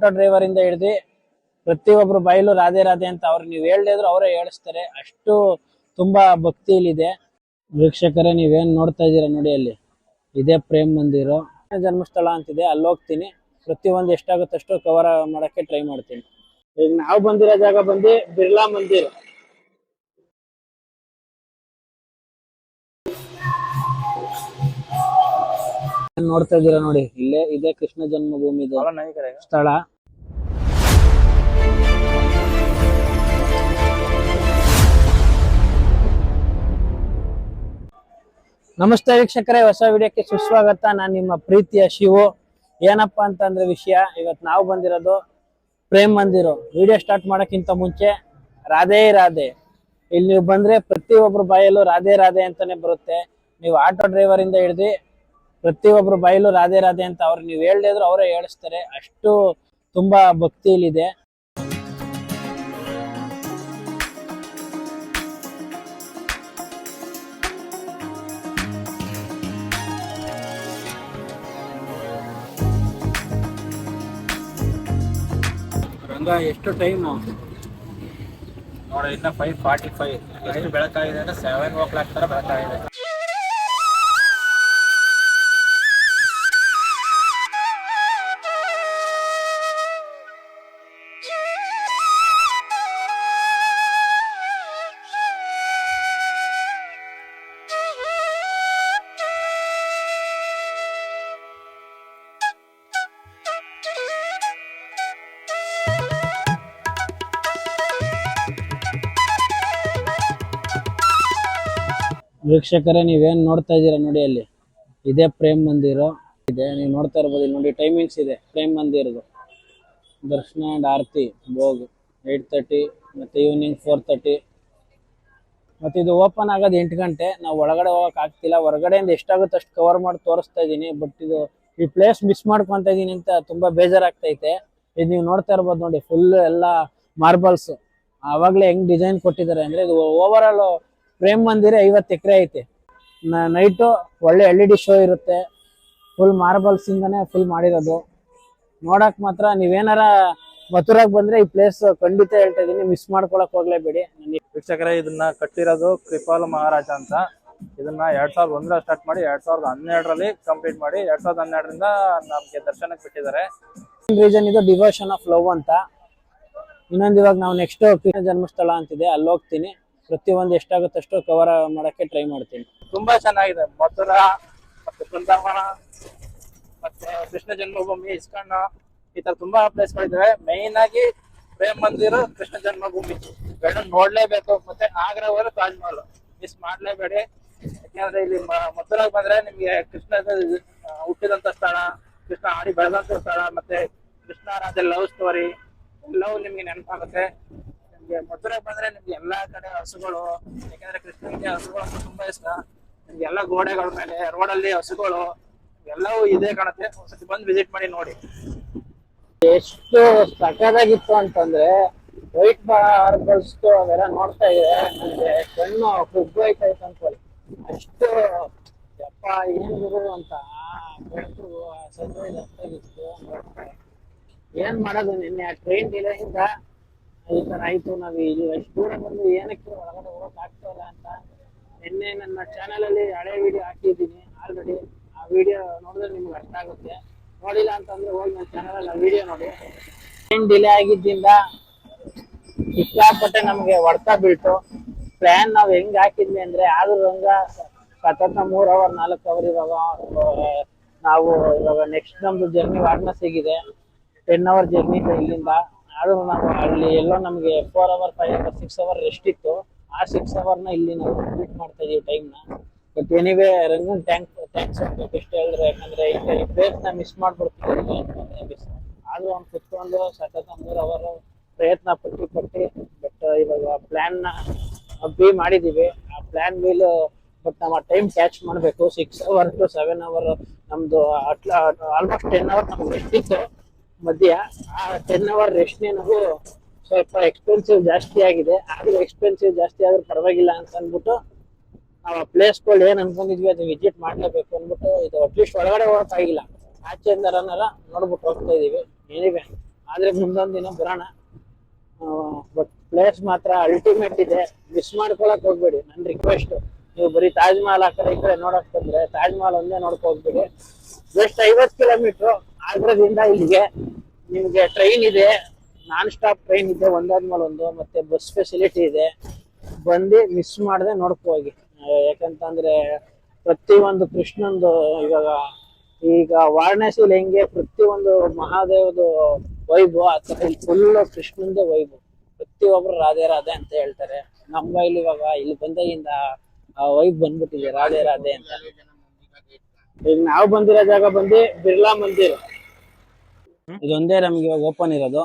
Auto driver ಇಂದ ಹಿಡಿದು ಪ್ರತಿಯೊಬ್ರು ಬಾಯಲು ರಾಧೆ ರಾಧೆ ಅಂತ ಅವ್ರು ನೀವು ಹೇಳ್ದೆ ಇದ್ರು ಅವರೇ ಹೇಳಿಸ್ತಾರೆ. ಅಷ್ಟು ತುಂಬಾ ಭಕ್ತಿ ಇಲ್ಲಿದೆ. ವೀಕ್ಷಕರೇ, ನೀವೇನ್ ನೋಡ್ತಾ ಇದ್ದೀರಾ ನೋಡಿ, ಅಲ್ಲಿ ಇದೇ ಪ್ರೇಮ್ ಮಂದಿರ ಜನ್ಮಸ್ಥಳ ಅಂತಿದೆ. ಅಲ್ಲಿ ಹೋಗ್ತೀನಿ, ಪ್ರತಿಯೊಂದು ಎಷ್ಟಾಗುತ್ತೆ ಅಷ್ಟು ಕವರ್ ಮಾಡಕ್ಕೆ ಟ್ರೈ ಮಾಡ್ತೀನಿ. ಈಗ ನಾವು ಬಂದಿರೋ ಜಾಗ ಬಂದು ಬಿರ್ಲಾ ಮಂದಿರ್. ನೋಡ್ತಾ ಇದ್ದೀರಾ ನೋಡಿ, ಇಲ್ಲೇ ಇದೆ ಕೃಷ್ಣ ಜನ್ಮಭೂಮಿ ಸ್ಥಳ. ನಮಸ್ತೆ ವೀಕ್ಷಕರೇ, ಹೊಸ ವಿಡಿಯೋಕ್ಕೆ ಸುಸ್ವಾಗತ. ನಾನು ನಿಮ್ಮ ಪ್ರೀತಿಯ ಶಿವು. ಏನಪ್ಪಾ ಅಂತಂದ್ರೆ ವಿಷಯ, ಇವತ್ತು ನಾವು ಬಂದಿರೋದು ಪ್ರೇಮ್ ಮಂದಿರ. ವಿಡಿಯೋ ಸ್ಟಾರ್ಟ್ ಮಾಡೋಕ್ಕಿಂತ ಮುಂಚೆ ರಾಧೆ ರಾಧೆ, ಇಲ್ಲಿ ನೀವು ಬಂದ್ರೆ ಪ್ರತಿಯೊಬ್ರು ಬಾಯಲ್ಲೂ ರಾಧೆ ರಾಧೆ ಅಂತಾನೆ ಬರುತ್ತೆ. ನೀವು ಆಟೋ ಡ್ರೈವರ್ ಇಂದ ಹಿಡಿದು ಪ್ರತಿಯೊಬ್ರು ಬಾಯಲ್ಲೂ ರಾಧೆ ರಾಧೆ ಅಂತ ಅವ್ರು ನೀವು ಹೇಳ್ದೆ ಇದ್ರು ಅವರೇ ಹೇಳಿಸ್ತಾರೆ. ಅಷ್ಟು ತುಂಬಾ ಭಕ್ತಿ ಇಲ್ಲಿದೆ. ರಂಗ, ಎಷ್ಟು ಟೈಮು ನೋಡಿ? ಇನ್ನ 5:45. ಎಷ್ಟು ಬೆಳಕಾಗಿದೆ ಅಂದ್ರೆ 7 ತರ ಬೆಳಕಾಗಿದೆ. ವೀಕ್ಷಕರೇ, ನೀವೇನ್ ನೋಡ್ತಾ ಇದ್ದೀರಾ ನೋಡಿ, ಅಲ್ಲಿ ಇದೇ ಪ್ರೇಮ್ ಮಂದಿರ ಇದೆ. ನೀವು ನೋಡ್ತಾ ಇರ್ಬೋದು, ಇಲ್ಲಿ ನೋಡಿ ಟೈಮಿಂಗ್ಸ್ ಇದೆ ಪ್ರೇಮ್ ಮಂದಿರದು. ದರ್ಶನ ಅಂಡ್ ಆರತಿ ಭೋಗ್ 8:30 ಮತ್ತೆ ಈವ್ನಿಂಗ್ 4:30. ಮತ್ತೆ ಇದು ಓಪನ್ ಆಗೋದು 8 ಗಂಟೆ. ನಾವು ಒಳಗಡೆ ಹೋಗಕ್ ಆಗ್ತಿಲ್ಲ, ಹೊರಗಡೆಯಿಂದ ಎಷ್ಟಾಗುತ್ತೆ ಅಷ್ಟು ಕವರ್ ಮಾಡಿ ತೋರಿಸ್ತಾ ಇದ್ದೀನಿ. ಬಟ್ ಇದು ಈ ಪ್ಲೇಸ್ ಮಿಸ್ ಮಾಡ್ಕೊಂತ ಇದೀನಿ ಅಂತ ತುಂಬಾ ಬೇಜಾರಾಗ್ತೈತೆ. ಇದು ನೀವು ನೋಡ್ತಾ ಇರ್ಬೋದು ನೋಡಿ, ಫುಲ್ ಎಲ್ಲ ಮಾರ್ಬಲ್ಸ್. ಆವಾಗ್ಲೇ ಹೆಂಗ್ ಡಿಸೈನ್ ಕೊಟ್ಟಿದ್ದಾರೆ ಅಂದ್ರೆ, ಇದು ಓವರ್ ಆಲ್ ಪ್ರೇಮ್ ಮಂದಿರ 50 ಎಕರೆ ಐತೆ. ನೈಟು ಒಳ್ಳೆ LED ಶೋ ಇರುತ್ತೆ. ಫುಲ್ ಮಾರ್ಬಲ್ಸ್ ಇಂದಾನೆ ಫುಲ್ ಮಾಡಿರೋದು. ನೋಡಕ್ ಮಾತ್ರ ನೀವೇನಾರ ಮಥುರಾಗ್ ಬಂದ್ರೆ ಈ ಪ್ಲೇಸ್ ಖಂಡಿತ ಹೇಳ್ತಾ ಇದೀನಿ, ಮಿಸ್ ಮಾಡ್ಕೊಳಕ್ ಹೋಗ್ಲೇಬೇಡಿ. ವೀಕ್ಷಕರೇ, ಇದನ್ನ ಕಟ್ಟಿರೋದು ಕೃಪಾಲ್ ಮಹಾರಾಜ ಅಂತ. ಇದನ್ನ 2001 ಸ್ಟಾರ್ಟ್ ಮಾಡಿ 2012 ಕಂಪ್ಲೀಟ್ ಮಾಡಿ 2012 ನಮ್ಗೆ ದರ್ಶನಕ್ಕೆ ಬಿಟ್ಟಿದ್ದಾರೆ. ರೀಸನ್ ಇದು ಡಿವೋಷನ್ ಆಫ್ ಲವ್ ಅಂತ. ಇನ್ನೊಂದು ಇವಾಗ ನಾವು ನೆಕ್ಸ್ಟ್ ಕೃಷ್ಣ ಜನ್ಮಸ್ಥಳ ಅಂತಿದೆ, ಅಲ್ಲಿ ಹೋಗ್ತೀನಿ. ಪ್ರತಿಯೊಂದು ಎಷ್ಟಾಗುತ್ತೆ ಅಷ್ಟು ಕವರ್ ಮಾಡಕ್ಕೆ ಟ್ರೈ ಮಾಡ್ತೀನಿ. ತುಂಬಾ ಚೆನ್ನಾಗಿದೆ. ಮಥುರಾ ಮತ್ತೆ ಬೃಂದಾವನ ಮತ್ತೆ ಕೃಷ್ಣ ಜನ್ಮಭೂಮಿ, ಇಸ್ಕಾನ್, ಈ ತರ ತುಂಬಾ ಪ್ಲೇಸ್ಗಳಿದ್ದಾವೆ. ಮೈನ್ ಆಗಿ ಪ್ರೇಮ್ ಮಂದಿರ, ಕೃಷ್ಣ ಜನ್ಮಭೂಮಿ ನೋಡ್ಲೇಬೇಕು. ಮತ್ತೆ ಆಗ್ರಾ ಹೋದ್ರೆ ತಾಜ್ ಮಹಲ್ ಮಿಸ್ ಮಾಡ್ಲೇಬೇಡಿ. ಯಾಕಂದ್ರೆ ಇಲ್ಲಿ ಮಥುರಾಗ್ ಬಂದ್ರೆ ನಿಮ್ಗೆ ಕೃಷ್ಣ ಹುಟ್ಟಿದಂತ ಸ್ಥಳ, ಕೃಷ್ಣ ಆಡಿ ಬೆಳೆದಂತ ಸ್ಥಳ, ಮತ್ತೆ ಕೃಷ್ಣ ರಾಧೆ ಲವ್ ಸ್ಟೋರಿ ಎಲ್ಲವೂ ನಿಮ್ಗೆ ನೆನಪಾಗುತ್ತೆ. ನಿಮ್ಗೆ ಮಥುರಾಗ್ ಬಂದ್ರೆ ನಿಮ್ಗೆ ಎಲ್ಲಾ ಕಡೆ ಹಸುಗಳು, ಯಾಕಂದ್ರೆ ಕೃಷ್ಣನಿಗೆ ಹಸುಗಳು ಅಂತ ತುಂಬಾ ಇಷ್ಟ. ನಿಮ್ಗೆ ಎಲ್ಲಾ ಗೋಡೆಗಳ ಮೇಲೆ ರೋಡಲ್ಲಿ ಹಸುಗಳು ಎಲ್ಲವೂ ಇದೆ ಕಾಣುತ್ತೆ. ಒಂದ್ಸತಿ ಬಂದು ವಿಸಿಟ್ ಮಾಡಿ ನೋಡಿ. ಎಷ್ಟು ಸಖತ್ತಾಗಿತ್ತು ಅಂತಂದ್ರೆ, ವೈಟ್ ಮಾರ್ಬಲ್ಸ್ ಅವೆಲ್ಲ ನೋಡ್ತಾ ಇದೆ ನಮ್ಗೆ ಕಣ್ಣು ಕುಗ್ಗೋಯ್ತಾಯ್ತು ಅನ್ಕೊಳ್ಳಿ. ಅಷ್ಟು ಯಪ್ಪ ಏನ್ ಗುರು ಅಂತ ಬೆಳಕು ಸನ್ರೈಸ್ ಆಗ್ತಾಗಿತ್ತು. ಏನ್ ಮಾಡೋದು, ನಿನ್ನೆ ಆ ಟ್ರೈನ್ ಡಿಲೇ ಇಂದ ಈ ತರ ಆಯ್ತು. ನಾವು ಇಲ್ಲಿ ಎಷ್ಟು ದೂರ ಬಂದು ಏನಕ್ಕೆ ಒಳಗಡೆ ಹೋಗಕ್ ಆಗ್ತಾಯಿಲ್ಲ ಅಂತ ನಿನ್ನೆ ನನ್ನ ಚಾನೆಲ್ ಅಲ್ಲಿ ಹಳೆ ವಿಡಿಯೋ ಹಾಕಿದ್ದೀನಿ ಆಲ್ರೆಡಿ. ಆ ವಿಡಿಯೋ ನೋಡಿದ್ರೆ ನಿಮ್ಗೆ ಅರ್ಥ ಆಗುತ್ತೆ. ನೋಡಿಲ್ಲ ಅಂತಂದ್ರೆ ಹೋಗಿ ನನ್ನ ಚಾನೆಲ್ ಅಲ್ಲಿ ಆ ವಿಡಿಯೋ ನೋಡಿ. ಟ್ರೈನ್ ಡಿಲೇ ಆಗಿದ್ದರಿಂದ ಸಿಕ್ಕಾಪಟ್ಟೆ ನಮ್ಗೆ ಹೊಡ್ತಾ ಬೀಳ್ತು. ಪ್ಲಾನ್ ನಾವು ಹೆಂಗ್ ಹಾಕಿದ್ವಿ ಅಂದ್ರೆ, ಆದ್ರೂ ಹಂಗ ಸತತ 3 ಅವರ್ 4 ಅವರ್ ಇವಾಗ ನಾವು ಇವಾಗ ನೆಕ್ಸ್ಟ್ ನಮ್ದು ಜರ್ನಿ ವಾರಣಾಸಿಗಿದೆ. 10 ಅವರ್ ಜರ್ನಿ ಇಲ್ಲಿಂದ. ಆದ್ರೂ ನಾವು ಅಲ್ಲಿ ಎಲ್ಲೋ ನಮ್ಗೆ 4 ಅವರ್ 5 ಅವರ್ 6 ಅವರ್ ರೆಸ್ಟ್ ಇತ್ತು. ಆ 6 ಅವರ್ನ ಇಲ್ಲಿ ನಾವು ಕಂಪ್ಲೀಟ್ ಮಾಡ್ತಾ ಇದೀವಿ ಟೈಮ್ನ. ಬಟ್ ಎನಿವೇ, ರಂಗನ್ ಥ್ಯಾಂಕ್ಸ್ ಅಂತ ಇಷ್ಟ ಹೇಳಿದ್ರೆ, ಯಾಕಂದ್ರೆ ಈ ಪ್ಲೇಸ್ ನ ಮಿಸ್ ಮಾಡ್ಬಿಡ್ತೀವಿ. ಆದ್ರೂ ಅವ್ನು ಕುತ್ಕೊಂಡು ಸತತ 3 ಅವರ್ ಪ್ರಯತ್ನ ಪಟ್ಟು ಬಟ್ ಇವಾಗ ಪ್ಲಾನ್ ನ ಬಿ ಮಾಡಿದೀವಿ. ಆ ಪ್ಲಾನ್ ಮೇಲೆ ಬಟ್ ನಾವು ಆ ಟೈಮ್ ಕ್ಯಾಚ್ ಮಾಡಬೇಕು. 6 ಅವರ್ to 7 ಅವರ್ ನಮ್ದು ಆಲ್ಮೋಸ್ಟ್ 10 ಅವರ್ ನಮ್ಗೆ ರೆಸ್ಟ್ ಇತ್ತು ಮಧ್ಯ. ಆ 10 ಅವರ್ ರೆಸ್ಟ್ನೇ ನಾವು ಸ್ವಲ್ಪ ಎಕ್ಸ್ಪೆನ್ಸಿವ್ ಜಾಸ್ತಿ ಆಗಿದೆ. ಆದ್ರೂ ಎಕ್ಸ್ಪೆನ್ಸಿವ್ ಜಾಸ್ತಿ ಆದ್ರೂ ಪರವಾಗಿಲ್ಲ ಅಂತ ಅಂದ್ಬಿಟ್ಟು ನಾವು ಆ ಪ್ಲೇಸ್ಗಳು ಏನ್ ಅನ್ಕೊಂಡಿದ್ವಿ ಅದು ವಿಸಿಟ್ ಮಾಡ್ಲೇಬೇಕು ಅಂದ್ಬಿಟ್ಟು ಇದು ಅಟ್ಲೀಸ್ಟ್ ಒಳಗಡೆ ಹೋಗಕ್ ಆಗಿಲ್ಲ, ಆಚೆಯಿಂದ ನೋಡ್ಬಿಟ್ಟು ಹೋಗ್ತಾ ಇದೀವಿ. ಏನಿವೆ ಆದ್ರೆ ಮುಂದೊಂದ್ ದಿನ ಬರೋಣ. ಬಟ್ ಪ್ಲೇಸ್ ಮಾತ್ರ ಅಲ್ಟಿಮೇಟ್ ಇದೆ, ಮಿಸ್ ಮಾಡ್ಕೊಳಕ್ ಹೋಗ್ಬೇಡಿ. ನನ್ ರಿಕ್ವೆಸ್ಟ್, ನೀವು ಬರೀ ತಾಜ್ ಮಹಲ್ ಆ ಕಡೆ ಈ ಕಡೆ ನೋಡಕ್ ಬಂದ್ರೆ ತಾಜ್ ಮಹಲ್ ಒಂದೇ ನೋಡ್ಕೊ ಹೋಗ್ಬೇಡಿ. ಜಸ್ಟ್ 50 ಕಿಲೋಮೀಟರ್ ಆಗ್ರಾದಿಂದ ಇಲ್ಲಿಗೆ. ನಿಮ್ಗೆ ಟ್ರೈನ್ ಇದೆ, ನಾನ್ ಸ್ಟಾಪ್ ಟ್ರೈನ್ ಇದೆ, ಒಂದಾದ್ಮೇಲೆ ಒಂದು. ಮತ್ತೆ ಬಸ್ ಫೆಸಿಲಿಟಿ ಇದೆ. ಬಂದು ಮಿಸ್ ಮಾಡದೆ ನೋಡ್ಕೊ ಹೋಗಿ. ಯಾಕಂತಂದ್ರೆ ಪ್ರತಿಯೊಂದು ಕೃಷ್ಣಂದು ಈಗ ವಾರಣಾಸಿಲಿ ಹೆಂಗೆ ಪ್ರತಿಯೊಂದು ಮಹಾದೇವದು ವೈಭವ, ಆತರ ಇಲ್ಲಿ ಫುಲ್ ಕೃಷ್ಣಂದೇ ವೈಭವ. ಪ್ರತಿಯೊಬ್ರು ರಾಧೆ ರಾಧೆ ಅಂತ ಹೇಳ್ತಾರೆ. ನಮ್ಮ ಇಲ್ಲಿ ಇಲ್ಲಿ ಬಂದಾಗಿಂದ ಆ ವೈಬ್ ಬಂದ್ಬಿಟ್ಟಿದೆ, ರಾಧೆ ರಾಧೆ ಅಂತ. ಈಗ ನಾವು ಬಂದಿರೋ ಜಾಗ ಬಂದು ಬಿರ್ಲಾ ಮಂದಿರ್. ಇದೊಂದೇ ನಮ್ಗೆ ಇವಾಗ ಓಪನ್ ಇರೋದು.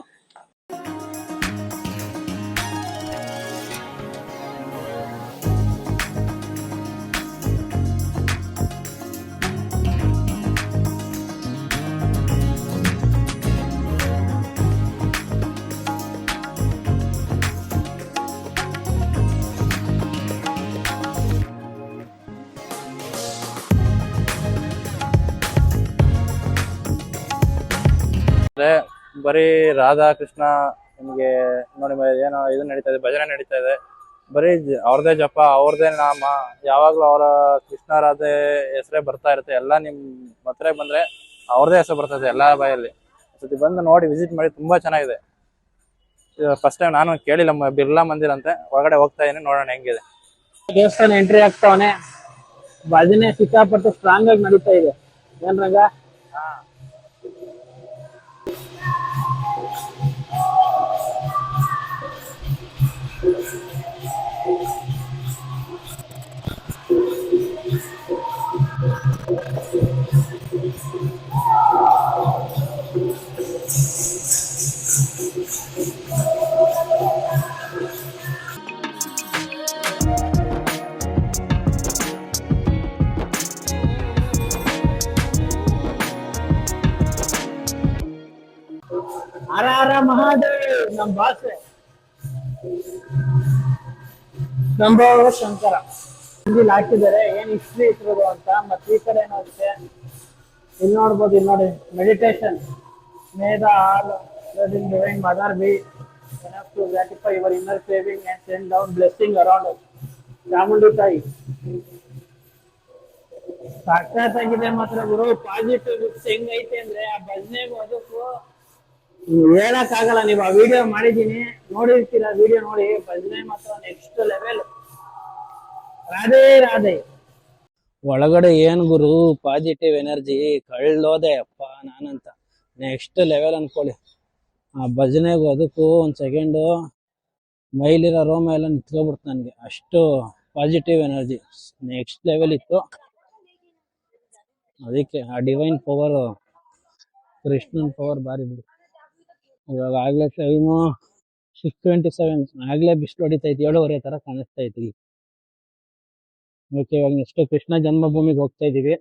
ಬರೀ ರಾಧಾ ಕೃಷ್ಣ ನಿಮ್ಗೆ ನೋಡಿ ಏನೋ ಇದು ನಡೀತಾ ಇದೆ, ಭಜನೆ ನಡೀತಾ ಇದೆ. ಬರೀ ಅವ್ರದೇ ಜಪ, ಅವ್ರದೇ ನಾಮ, ಯಾವಾಗ್ಲೂ ಅವರ ಕೃಷ್ಣ ರಾಧೆ ಹೆಸರೇ ಬರ್ತಾ ಇರುತ್ತೆ. ಎಲ್ಲ ನಿಮ್ ಹತ್ರ ಬಂದ್ರೆ ಅವ್ರದೇ ಹೆಸರು ಬರ್ತದೆ ಎಲ್ಲಾ ಬಾಯಲ್ಲಿ. ಸತಿ ಬಂದು ನೋಡಿ ವಿಸಿಟ್ ಮಾಡಿ, ತುಂಬಾ ಚೆನ್ನಾಗಿದೆ. ಫಸ್ಟ್ ಟೈಮ್ ನಾನು ಕೇಳಿಲ್ಲ ಬಿರ್ಲಾ ಮಂದಿರ್ ಅಂತೆ. ಒಳಗಡೆ ಹೋಗ್ತಾ ಇದೀನಿ, ನೋಡೋಣ ಹೆಂಗಿದೆ. ದೇವಸ್ಥಾನ ಎಂಟ್ರಿ ಆಗ್ತಾವನೆ, ಭಜನೆ ಸಿಕ್ಕಾಪಟ್ಟೆ ಸ್ಟ್ರಾಂಗ್ ಆಗಿ ನಡೀತಾ ಇದೆ. ಏನ್ರಂಗ ಹರ ಹರ ಮಹಾದೇವ್. ನಮ್ ಭಾಷೆ ಶಂಭೋ ಶಂಕರ ಇಲ್ಲಿ ಹಾಕಿದ್ದಾರೆ, ಏನ್ ಹಿಸ್ಟ್ರಿ ಇಟ್ಟಿರೋದು ಅಂತ. ಮತ್ತೆ ಈ ಕಡೆ ಏನಾಗುತ್ತೆ ಇಲ್ಲಿ ನೋಡ್ಬೋದು. ಇಲ್ಲಿ ನೋಡಿ, meditation made all divine mother be enough to gratify your inner craving and send down blessing around us. Chamundi ತಾಯಿ ಸಾಕ್ಷಾತ್ತಾಗಿದೆ ಮಾತ್ರ ಗುರು. ಪಾಸಿಟಿವ್ ಹೆಂಗೈತೆ ಅಂದ್ರೆ ಆ ಭಜನೆಗೂ ಅದಕ್ಕೂ ಹೇಳಕ್ ಆಗಲ್ಲ. ನೀವು ಆ ವಿಡಿಯೋ ಮಾಡಿದೀನಿ, ನೋಡಿರ್ತೀರ. ವಿಡಿಯೋ ನೋಡಿ, ಭಜನೆ ಮಾತ್ರ ನೆಕ್ಸ್ಟ್ ಲೆವೆಲ್. ರಾಧೆ ರಾಧೆ. ಒಳಗಡೆ ಏನ್ ಗುರು ಪಾಸಿಟಿವ್ ಎನರ್ಜಿ ಕಳ್ದೋದೆ ಅಪ್ಪ ನಾನಂತ. ನೆಕ್ಸ್ಟ್ ಲೆವೆಲ್ ಅನ್ಕೊಳ್ಳಿ. ಆ ಭಜನೆಗೂ ಅದಕ್ಕೂ ಒಂದ್ ಸೆಕೆಂಡ್ ಮೈಲಿರೋ ರೋಮ ಎಲ್ಲ ನಿಂತ್ಕೊಬಿಡ್ತು ನನ್ಗೆ. ಅಷ್ಟು ಪಾಸಿಟಿವ್ ಎನರ್ಜಿ ನೆಕ್ಸ್ಟ್ ಲೆವೆಲ್ ಇತ್ತು. ಅದಕ್ಕೆ ಆ ಡಿವೈನ್ ಪವರ್, ಕೃಷ್ಣನ್ ಪವರ್ ಬಾರಿ ಬಿಡು. ಇವಾಗ ಆಗ್ಲೇ ಟೈಮು 6:27. ಆಗ್ಲೇ ಬಿಸಿಲು ಹೊಡಿತೈತಿ, 7:30 ತರ ಕಾಣಿಸ್ತಾ ಐತಿ. ಓಕೆ, ಇವಾಗ ನೆಕ್ಸ್ಟ್ ಕೃಷ್ಣ ಜನ್ಮಭೂಮಿಗೆ ಹೋಗ್ತಾ ಇದೀವಿ.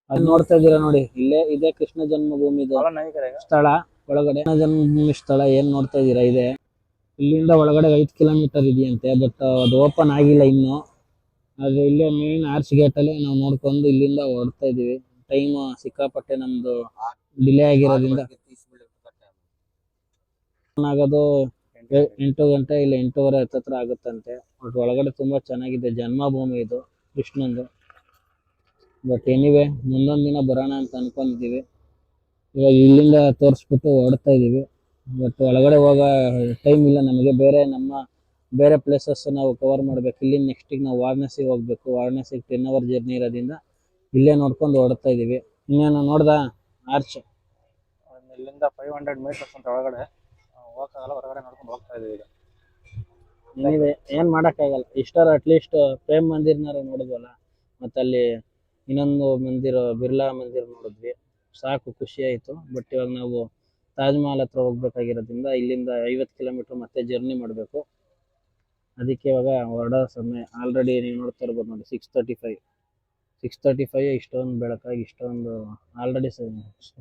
ಅದ್ ನೋಡ್ತಾ ಇದೀರಾ ನೋಡಿ, ಇಲ್ಲೇ ಇದೆ ಕೃಷ್ಣ ಜನ್ಮಭೂಮಿದು ಸ್ಥಳ. ಒಳಗಡೆ ಜನ್ಮಭೂಮಿ ಸ್ಥಳ ಏನ್ ನೋಡ್ತಾ ಇದೀರಾ ಇದೆ. ಇಲ್ಲಿಂದ ಒಳಗಡೆ 5 ಕಿಲೋಮೀಟರ್ ಇದೆಯಂತೆ. ಬಟ್ ಅದು ಓಪನ್ ಆಗಿಲ್ಲ ಇನ್ನು. ಆದ್ರೆ ಇಲ್ಲೇ ಮೇನ್ ಆರ್ಚ್ ಗೇಟ್ ಅಲ್ಲಿ ನಾವು ನೋಡ್ಕೊಂಡು ಇಲ್ಲಿಂದ ಹೊರಡ್ತಾ ಇದೀವಿ. ಟೈಮ್ ಸಿಕ್ಕಾಪಟ್ಟೆ ನಮ್ದು ಡಿಲೇ ಆಗಿರೋದ್ರಿಂದ ಆಗೋದು 8 ಗಂಟೆ ಇಲ್ಲ 8:30 ಹತ್ತತ್ರ ಆಗುತ್ತಂತೆ. ಬಟ್ ಒಳಗಡೆ ತುಂಬಾ ಚೆನ್ನಾಗಿದೆ, ಜನ್ಮಭೂಮಿ ಇದು ಕೃಷ್ಣಂದು. ಬಟ್ ಎನಿವೆ ಮುಂದೊಂದ್ ದಿನ ಬರೋಣ ಅಂತ ಅನ್ಕೊಂಡಿದೀವಿ. ಇವಾಗ ಇಲ್ಲಿಂದ ತೋರಿಸ್ಬಿಟ್ಟು ಹೊರಡ್ತಾ ಇದೀವಿ. ಬಟ್ ಒಳಗಡೆ ಹೋಗ ಟೈಮ್ ಇಲ್ಲ ನಮಗೆ. ಬೇರೆ ಪ್ಲೇಸಸ್ ನಾವು ಕವರ್ ಮಾಡ್ಬೇಕು. ಇಲ್ಲಿ ನೆಕ್ಸ್ಟ್ ನಾವು ವಾರಣಾಸಿಗೆ ಹೋಗ್ಬೇಕು. ವಾರಣಾಸಿಗೆ 10 hour ಜರ್ನಿ ಇರೋದ್ರಿಂದ ಇಲ್ಲೇ ನೋಡ್ಕೊಂಡು ಹೊರಡ್ತಾ ಇದೀವಿ. ಇನ್ನೇನು ನೋಡ್ದ ಆರ್ಚ್ ಇಲ್ಲಿಂದ 500 ಮೀಟರ್ಸ್ ಅಂತ ಒಳಗಡೆ ಹೋಗಕ್ಕಾಗಲ್ಲ, ಹೊರಗಡೆ ನೋಡ್ಕೊಂಡು ಹೋಗ್ತಾ ಇದೀವಿ ಈಗ. ಏನಿದೆ ಏನ್ ಮಾಡಕ್ಕಾಗಲ್ಲ. ಇಷ್ಟರ ಅಟ್ಲೀಸ್ಟ್ ಪ್ರೇಮ್ ಮಂದಿರ್ನಾರು ನೋಡಿದ್ವಲ್ಲ, ಮತ್ತೆ ಅಲ್ಲಿ ಇನ್ನೊಂದು ಮಂದಿರ ಬಿರ್ಲಾ ಮಂದಿರ್ ನೋಡಿದ್ವಿ, ಸಾಕು ಖುಷಿ ಆಯ್ತು. ಬಟ್ ಇವಾಗ ನಾವು ತಾಜ್ ಮಹಲ್ ಹತ್ರ ಹೋಗ್ಬೇಕಾಗಿರೋದ್ರಿಂದ ಇಲ್ಲಿಂದ 50 ಕಿಲೋಮೀಟರ್ ಮತ್ತೆ ಜರ್ನಿ ಮಾಡಬೇಕು. ಅದಕ್ಕೆ ಇವಾಗ ಹೊರಡೋ ಸಮಯ. ಆಲ್ರೆಡಿ ನೀವು ನೋಡ್ತಾ ಇರ್ಬೋದು ನೋಡಿ, 6:35 ಇಷ್ಟೊಂದು ಬೆಳಕಾಗಿ ಇಷ್ಟೊಂದು ಆಲ್ರೆಡಿ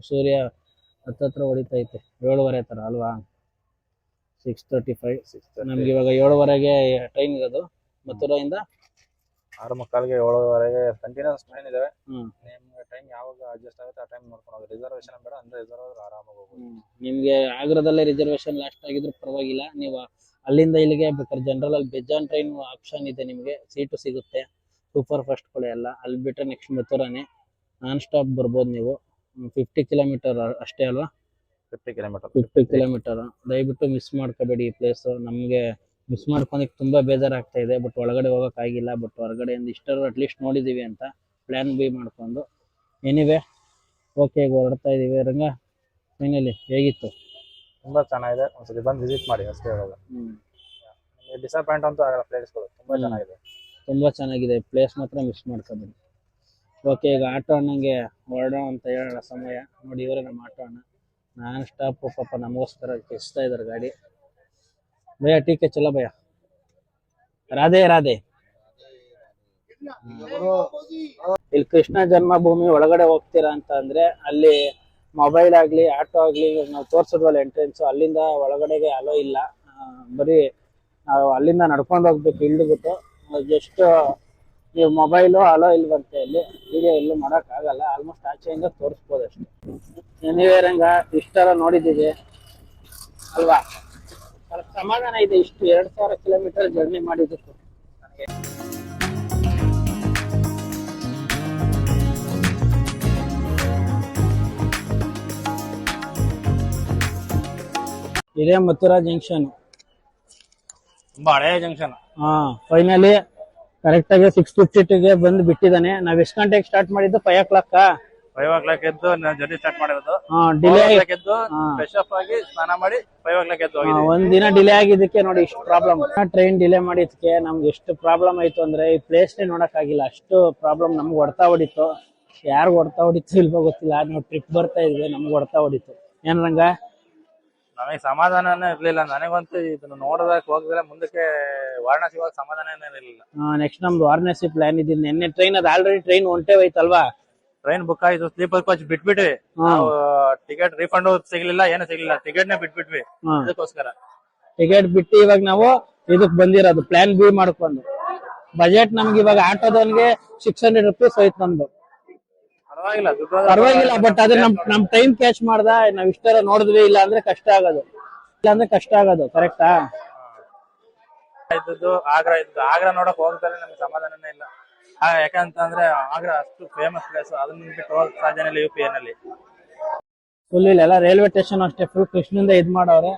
ಸೂರ್ಯ ಹತ್ತತ್ರ ಹೊಡಿತೈತೆ. 7:30 ತರ ಅಲ್ವಾ? 6:35. ನಮ್ಗೆ ಇವಾಗ 7:30ಗೆ ಟ್ರೈನ್ ಇರೋದು ಮಥುರಾಯಿಂದ. 6:45ಗೆ 7:30ವರೆಗೆ ಕಂಟಿನ್ಯೂಸ್ ಟ್ರೈನ್ ಇದಾವೆ. ಹ್ಮ್ ನಿಮ್ಗೆ ಟೈಮ್ ಯಾವಾಗ ಅಡ್ಜಸ್ಟ್ ಆಗುತ್ತೆ ಆ ಟೈಮ್ ನೋಡ್ಕೊಂಡು ಹೋಗಿ. ರಿಸರ್ವೇಶನ್ ಬೇಡ, ಅಂದ್ರೆ ರಿಸರ್ವ್ ಆರಾಮಾಗಿ ಹೋಗ್ಬೋದು. ನಿಮ್ಗೆ ಆಗ್ರಾದಲ್ಲೇ ರಿಸರ್ವೇಶನ್ ಲಾಸ್ಟ್ ಆಗಿದ್ರು ಪರವಾಗಿಲ್ಲ, ನೀವು ಅಲ್ಲಿಂದ ಇಲ್ಲಿಗೆ ಬೇಕಾದ್ರೆ ಜನರಲ್ ಅಲ್ಲಿ ಬೆಜಾನ್ ಟ್ರೈನ್ ಆಪ್ಷನ್ ಇದೆ, ನಿಮಗೆ ಸೀಟು ಸಿಗುತ್ತೆ, ಸೂಪರ್ ಫಾಸ್ಟ್ಗಳು ಎಲ್ಲ. ಅಲ್ಲಿ ಬಿಟ್ಟರೆ ನೆಕ್ಸ್ಟ್ ಮಥುರಾನೇ ನಾನ್ ಸ್ಟಾಪ್ ಬರ್ಬೋದು ನೀವು. 50 ಕಿಲೋಮೀಟರ್ ಅಷ್ಟೇ ಅಲ್ವಾ? 50 ಕಿಲೋಮೀಟರ್. 50 ಕಿಲೋಮೀಟರ್. ದಯವಿಟ್ಟು ಮಿಸ್ ಮಾಡ್ಕೋಬೇಡಿ ಈ ಪ್ಲೇಸ್. ನಮಗೆ ಮಿಸ್ ಮಾಡ್ಕೊಳಕ್ಕೆ ತುಂಬಾ ಬೇಜಾರಾಗ್ತಾ ಇದೆ, ಬಟ್ ಒಳಗಡೆ ಹೋಗೋಕ್ಕಾಗಿಲ್ಲ. ಬಟ್ ಹೊರಗಡೆಯಿಂದ ಇಷ್ಟರು ಅಟ್ಲೀಸ್ಟ್ ನೋಡಿದೀವಿ ಅಂತ ಪ್ಲಾನ್ ಬಿ ಮಾಡ್ಕೊಂಡು. ಎನಿವೆ ಓಕೆ, ಈಗ ಹೊರಡ್ತಾ ಇದೀವಿ. ರಂಗ ಫೈನಲಿ ಹೇಗಿತ್ತು? ತುಂಬಾ ಚೆನ್ನಾಗಿದೆ, ಒಂದ್ಸತಿ ಬಂದು ವಿಸಿಟ್ ಮಾಡಿ ಅಷ್ಟೇ ಹೇಳೋದು. ನಿಮಗೆ ಡಿಸಪಾಯಿಂಟ್ ಅಂತೂ ಆಗಲ್ಲ, ಪ್ಲೇಸ್ಗಳು ತುಂಬಾ ಚೆನ್ನಾಗಿದೆ. ತುಂಬಾ ಚೆನ್ನಾಗಿದೆ ಪ್ಲೇಸ್, ಮಾತ್ರ ಮಿಸ್ ಮಾಡ್ಕೋಬೇಡಿ. ಓಕೆ, ಈಗ ಆಟೋ ಅಣ್ಣಂಗೆ ಹೊರಡೋ ಅಂತ ಹೇಳೋಣ ಸಮಯ. ನೋಡಿ ಇವರೇ ನಮ್ಮ ಆಟೋ ಅಣ್ಣ. ನಾನ್ ಸ್ಟಾಪ್ ಪಾಪ ನಮಗೋಸ್ಕರ ಕೆಚ್ತಾ ಇದಾರೆ ಗಾಡಿ. ಭಯ್ಯ ಟೀಕೆ ಚಲೋ ಭಯ್ಯ. ರಾಧೆ ರಾಧೆ. ಇಲ್ಲಿ ಕೃಷ್ಣ ಜನ್ಮಭೂಮಿ ಒಳಗಡೆ ಹೋಗ್ತೀರಾ ಅಂತ ಅಂದ್ರೆ ಅಲ್ಲಿ ಮೊಬೈಲ್ ಆಗ್ಲಿ ಆಟೋ ಆಗ್ಲಿ ನಾವು ತೋರ್ಸಿದ್ವಲ್ಲ ಎಂಟ್ರೆನ್ಸ್, ಅಲ್ಲಿಂದ ಒಳಗಡೆಗೆ ಅಲೋ ಇಲ್ಲ. ಬರೀ ನಾವು ಅಲ್ಲಿಂದ ನಡ್ಕೊಂಡು ಹೋಗ್ಬೇಕು ಇಳಿದ್ಬಿಟ್ಟು. ಜಸ್ಟ್ ನೀವು ಮೊಬೈಲು ಅಲೋ ಇಲ್ವಂತೆ, ಇಲ್ಲಿ ವಿಡಿಯೋ ಎಲ್ಲೂ ಮಾಡಕ್ ಆಗಲ್ಲ. ಆಲ್ಮೋಸ್ಟ್ ಆಚೆಯಿಂದ ತೋರಿಸ್ಬೋದು ಅಷ್ಟೇ. ಎನಿವೇ ರಂಗ ಇಷ್ಟೆಲ್ಲ ನೋಡಿದ್ದೀವಿ ಅಲ್ವಾ, ಸ್ವಲ್ಪ ಸಮಾಧಾನ ಇದೆ ಇಷ್ಟು 2000 ಕಿಲೋಮೀಟರ್ ಜರ್ನಿ ಮಾಡಿದ್ದಕ್ಕೂ ನನಗೆ. ಇದೇ ಮಥುರಾ ಜಂಕ್ಷನ್. ತುಂಬಾ ಹಳೆಯ ಜಂಕ್ಷನ್. ಫೈನಲಿ ಕರೆಕ್ಟ್ ಆಗಿ 6:52ಗೆ ಬಂದು ಬಿಟ್ಟಿದ್ದಾನೆ. ನಾವ್ ಎಷ್ಟು ಗಂಟೆಗೆ ಸ್ಟಾರ್ಟ್ ಮಾಡಿದ್ದು? 5 o'clock. 5 o'clock ಎದ್ದು ಜರ್ನಿ ಸ್ಟಾರ್ಟ್ ಮಾಡಿರೋದು. ಡಿಲೇ ಎದ್ದು ಫ್ರೆಶ್ ಅಪ್ ಆಗಿ ಸ್ನಾನ ಮಾಡಿ 5 o'clock ಎದ್ದು ಹೋಗಿದ್ವಿ. ಒಂದ್ ದಿನ ಡಿಲೇ ಆಗಿದ್ದಕ್ಕೆ ನೋಡಿ ಇಷ್ಟು ಪ್ರಾಬ್ಲಮ್. ಟ್ರೈನ್ ಡಿಲೇ ಮಾಡಿದ್ಕೆ ನಮ್ಗೆ ಎಷ್ಟು ಪ್ರಾಬ್ಲಮ್ ಆಯ್ತು ಅಂದ್ರೆ ಈ ಪ್ಲೇಸ್ ನೋಡಕ್ ಆಗಿಲ್ಲ. ಅಷ್ಟು ಪ್ರಾಬ್ಲಮ್ ನಮ್ಗೆ ಹೊಡ್ತಾ ಹೊಡಿತು. ಯಾರು ಹೊಡ್ತಾ ಹೊಡಿತು ಇಲ್ವೋ ಗೊತ್ತಿಲ್ಲ. ನಾವು ಟ್ರಿಪ್ ಬರ್ತಾ ಇದ್ವಿ, ನಮ್ಗೆ ಹೊಡ್ತಾ ಹೊಡಿತು. ಏನ್ ರಂಗ? ನನಗೆ ಸಮಾಧಾನನೇ ಇರ್ಲಿಲ್ಲ. ನನಗಂತೂ ಇದನ್ನ ನೋಡೋದಕ್ಕೆ ಹೋಗಿದ್ರೆ ಮುಂದಕ್ಕೆ ವಾರಣಾಸಿ ಹೋಗಕ್ ಸಮಾಧಾನನೇ ಇರಲಿಲ್ಲ. ನೆಕ್ಸ್ಟ್ ನಮ್ದು ವಾರಣಾಸಿ ಪ್ಲಾನ್ ಇದೆ. ನಿನ್ನೆ ಟ್ರೈನ್ ಅದು ಆಲ್ರೆಡಿ ಟ್ರೈನ್ ಹೊಂಟೇ ಹೋಯ್ತಲ್ವಾ? ಟ್ರೈನ್ ಬುಕ್ ಆಯ್ತು, ಸ್ಲೀಪರ್ ಕೋಚ್ ಬಿಟ್ಬಿಟ್ವಿ. ಟಿಕೆಟ್ ರೀಫಂಡ್ ಸಿಗ್ಲಿಲ್ಲ, ಏನು ಸಿಗ್ಲಿಲ್ಲ. ಟಿಕೆಟ್ ನೇ ಬಿಟ್ಬಿಟ್ವಿ ಅದಕ್ಕೋಸ್ಕರ. ಟಿಕೆಟ್ ಬಿಟ್ಟು ಇವಾಗ ನಾವು ಇದಕ್ ಬಂದಿರೋದು ಪ್ಲಾನ್ ಬಿ ಮಾಡ್ಕೊಂಡು. ಬಜೆಟ್ ನಮ್ಗೆ ಇವಾಗ ಆಟೋದವನ್ಗೆ 600 rupees ಹೋಯ್ತು ನಮ್ದು. ಪರವಾಗಿಲ್ಲ, ಬಟ್ ಅದೇ ನಮ್ ಟೈಮ್ ಕ್ಯಾಚ್ ಮಾಡ್ದ. ನಾವ್ ಇಷ್ಟೆಲ್ಲ ನೋಡಿದ್ವಿ, ಇಲ್ಲ ಅಂದ್ರೆ ಕಷ್ಟ ಆಗೋದು. ಕರೆಕ್ಟಾ? ಇದ್ದದ್ದು ಆಗ್ರಾ ನೋಡಕ್ ಹೋಗ್ತಾರೆ, ನಮ್ಗೆ ಸಮಾಧಾನನೇ ಇಲ್ಲ. ಯಾಕಂತಂದ್ರೆ ಆಗ್ರಾ ಅಷ್ಟು ಫೇಮಸ್ ಪ್ಲೇಸ್, ಅದನ್ನ ಬಿಟ್ಟು ಹೋಗಕ್ ಸಾಧ್ಯನೇ ಇಲ್ಲ UP ನಲ್ಲಿ. ಫುಲ್ ಇಲ್ಲೆಲ್ಲ ರೈಲ್ವೆ ಸ್ಟೇಷನ್ ಅಷ್ಟೇ ಫುಲ್ ಕೃಷ್ಣದಿಂದ ಇದ್ ಮಾಡವ್ರೆ.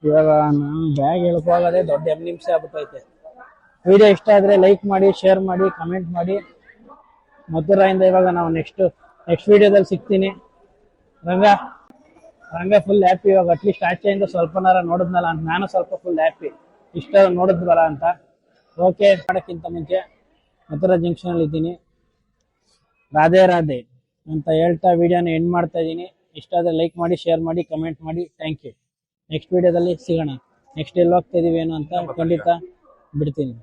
ಇವಾಗ ನಾನು ಬ್ಯಾಗ್ ಹೇಳ್ಕೋಗೋದೇ ದೊಡ್ಡ ನಿಮಿಷ ಆಗ್ಬಿಟ್ಟೈತೆ. ವಿಡಿಯೋ ಇಷ್ಟ ಆದ್ರೆ ಲೈಕ್ ಮಾಡಿ, ಶೇರ್ ಮಾಡಿ, ಕಮೆಂಟ್ ಮಾಡಿ. ಮಥುರಾಯಿಂದ ಇವಾಗ ನಾವು ನೆಕ್ಸ್ಟ್ ವಿಡಿಯೋದಲ್ಲಿ ಸಿಗ್ತೀನಿ. ರಂಗ ಫುಲ್ ಹ್ಯಾಪಿ ಇವಾಗ. ಅಟ್ಲೀಸ್ಟ್ ಆಚೆಯಿಂದ ಸ್ವಲ್ಪನಾರ ನೋಡಿದ್ನಲ್ಲ ಅಂತ ನಾನು ಸ್ವಲ್ಪ ಫುಲ್ ಹ್ಯಾಪಿ, ಇಷ್ಟ ನೋಡಿದ್ವಲ್ಲ ಅಂತ. ಓಕೆ, ಮಾಡೋಕ್ಕಿಂತ ಮುಂಚೆ ಮಥುರಾ ಜಂಕ್ಷನ್ ಅಲ್ಲಿ ಇದ್ದೀನಿ. ರಾಧೆ ರಾಧೆ ಅಂತ ಹೇಳ್ತಾ ವಿಡಿಯೋನ ಎಂಡ್ ಮಾಡ್ತಾ ಇದ್ದೀನಿ. ಇಷ್ಟ ಆದ್ರೆ ಲೈಕ್ ಮಾಡಿ, ಶೇರ್ ಮಾಡಿ, ಕಮೆಂಟ್ ಮಾಡಿ. Thank you. ನೆಕ್ಸ್ಟ್ ವಿಡಿಯೋದಲ್ಲಿ ಸಿಗೋಣ. ನೆಕ್ಸ್ಟ್ ಎಲ್ಲಿ ಹೋಗ್ತಾ ಇದೀವಿ ಏನು ಅಂತ ಖಂಡಿತ ಬಿಡ್ತೀನಿ.